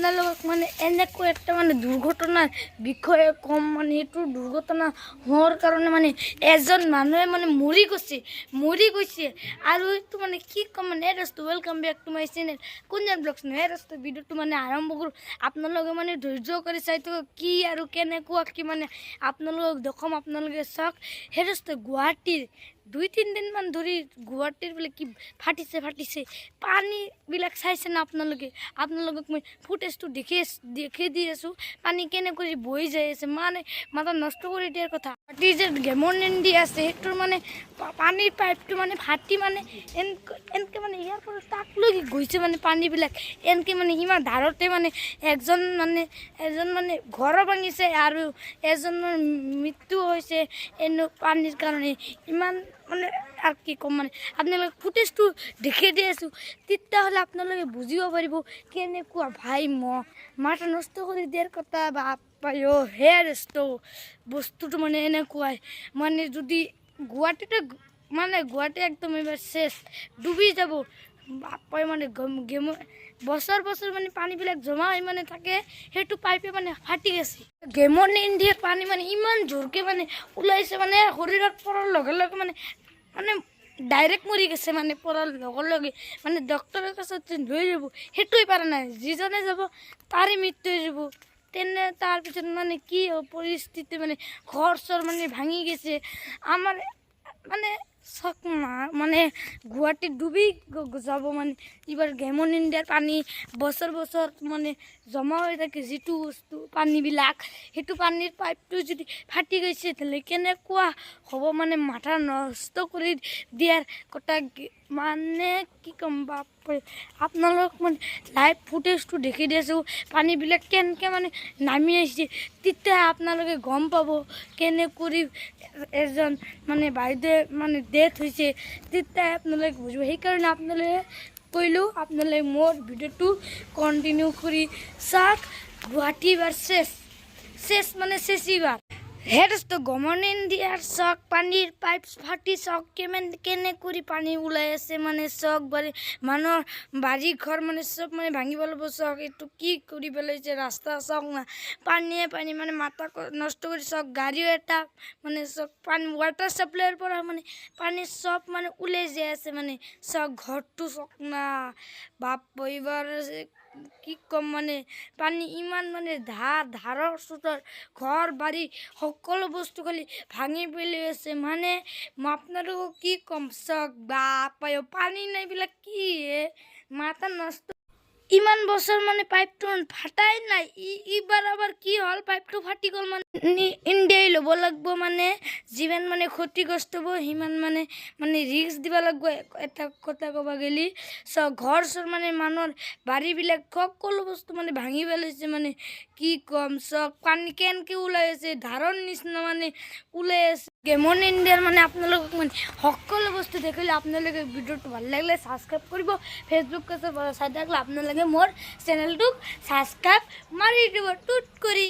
আপোনালোকক মানে এনেকৈ একটা মানে দুৰ্ঘটনাৰ বিষয়ে কম মানে এইটো দুৰ্ঘটনা হোৱাৰ কাৰণে মানে এজন মানুহে মানে মৰি গৈছে আৰু এইটো মানে কি কম মানে ৰাস্তা welcome back to my channel কোনজন ব্লগছ নহয় ৰাস্তা ভিডিঅ'টো মানে আৰম্ভ কৰোঁ আপোনালোকে মানে ধৈৰ্য কৰি চাইতো কি আৰু কেনেকুৱা কি মানে আপোনালোকক দেখাম আপোনালোকে চাওক সেই ৰাস্তা গুৱাহাটীৰ 2-3 দিনমান ধৰি গুৱাহাটীৰ বোলে কি ফাটিছে পানীবিলাক চাইছে না আপোনালোকক মই ফুটেজটো দেখি দি আছোঁ পানী কেনেকৈ বৈ যাই আছে মানে মাথা নষ্ট কৰি দিয়াৰ কথা গুৱাহাটীৰ যে গেমৰ নিন্দি আছে সেইটোৰ মানে পানীৰ পাইপটো মানে ফাটি মানে এনেকৈ মানে ইয়াৰ পৰা তাকলৈকে গৈছে মানে পানীবিলাক এনেকৈ মানে ইমান ধাৰতে মানে এজন মানে ঘৰ ভাঙিছে আৰু এজনৰ মৃত্যু হৈছে এনে পানীৰ কাৰণে ইমান মানে আৰ কি কম মানে আপনাদেৰ ফুটেজটো দেখে দি আছো তেতিয়াহ'লে আপোনালোকে বুজিব পাৰিব কেনেকুৱা ভাই মাথা নষ্ট কৰি দিয়াৰ কথা বাপায়ো হে ৰেস্তো বস্তুটো মানে এনেকুৱাই মানে যদি গুৱাহাটী একদম এবাৰ শেষ ডুবি যাব বাপায় মানে বছৰ মানে পানীবিলাক জমা হৈ মানে থাকে সেইটো পাইপে মানে ফাটি গেছে গেমৰ ইণ্ডিয়াৰ পানী মানে ইমান জোৰকে মানে ওলাইছে মানে শৰীৰত পৰাৰ লগে লগে মানে ডাইৰেক্ট মৰি গৈছে মানে পৰাৰ লগে লগে মানে ডক্টৰৰ কাছত লৈ যাব সেইটোৱে পাৰা নাই যিজনে যাব তাৰে মৃত্যু হৈ যাব তেনে তাৰপিছত মানে কি পৰিস্থিতি মানে ঘৰ চৰ মানে ভাঙি গেছে আমাৰ মানে মানে গুৱাহাটী ডুবি যাব মানে এবাৰ গেমৰ ইণ্ডিয়াৰ পানী বছৰ মানে জমা হৈ থাকে যিটো বস্তু পানীবিলাক সেইটো পানীৰ পাইপটো যদি ফাটি গৈছে তাহলে কেনেকুৱা হ'ব মানে মাথা নষ্ট কৰি দিয়াৰ কথা মানে কি ক'ম বাপৰে আপোনালোক মানে লাইভ ফুটেজটো দেখি দি আছোঁ পানীবিলাক কেনেকৈ মানে নামি আহিছে তেতিয়া আপোনালোকে গম পাব কেনেকৈ এজন মানে বাইদেউ মানে ডেথ হৈছে তেতিয়া আপোনালোকে বুজিব সেইকাৰণে আপোনালোকে কৈলোঁ আপোনালোকে মোৰ ভিডিঅ'টো কণ্টিনিউ কৰি চাওক গুৱাহাটী এবাৰ শেষ মানে শেষিবাৰ হেৰস্ত গমন ইণ্ডিয়াৰ চক পানীৰ পাইপ ফাটি চক কেনে কৰি পানী ওলাই আছে মানে চক বাৰী মানুহৰ বাৰী ঘৰ মানে চব মানে ভাঙিব ল'ব চক এইটো কি কৰি পেলাইছে ৰাস্তা চক না পানী মানে মাথা নষ্ট কৰি চক গাড়ীও এটা মানে চক পানী ৱাটাৰ চাপ্লাইৰ পৰা মানে পানী চব মানে ওলাই যাই আছে মানে চক ঘৰটো চক না বাপ এইবাৰ কি কম মানে পানী ইমান মানে ধাৰৰ চোতৰ ঘৰ বাৰী সকলো বস্তু খালি ভাঙি পেলাই আছে মানে মই আপোনালোকক কি কম চক বাপায় পানী নাইবিলাক কি মাথা নষ্ট ইমান বছৰ মানে পাইপটো ফাটাই নাই এইবাৰ আবার কি হল পাইপটো ফাটি গ'ল মানে ইণ্ডিয়াই ল'ব লাগব মানে যিমান মানে ক্ষতিগ্ৰস্ত হ'ব সিমান মানে ৰিস্ক দিব লাগব এটা কথা ক'ব গেলি ঘৰ চৰ মানে মানুহৰ বাৰীবিলাক সকলো বস্তু মানে ভাঙি পেলাইছে মানে কি কম চক পানী কেনেকৈ ওলাই আছে ধাৰৰ নিচিনা মানে ওলাই আছে গেমৰ ইণ্ডিয়াৰ মানে আপোনালোকক মানে সকলো বস্তু দেখিলে আপোনালোকে ভিডিঅ'টো ভাল লাগিলে ছাবস্ক্ৰাইব কৰিব ফেচবুক পেজৰ পৰা চাই থাকিলে আপোনালোকে মোৰ চেনেলটোক ছাবস্ক্ৰাইব মাৰি দিব টুট কৰি